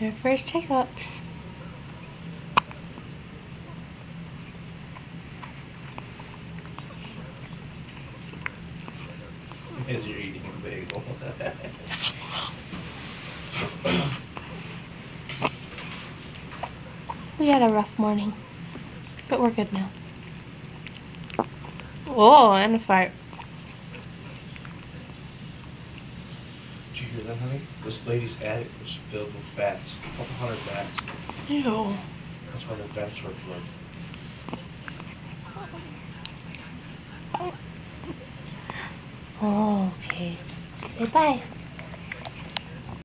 Their first hiccups. As you're eating a bagel. We had a rough morning, but we're good now. Oh, and a fart. Did you hear that, honey? This lady's attic was filled with bats. A couple hundred bats. Ew. That's why the bats were blood. Oh, okay. Say bye.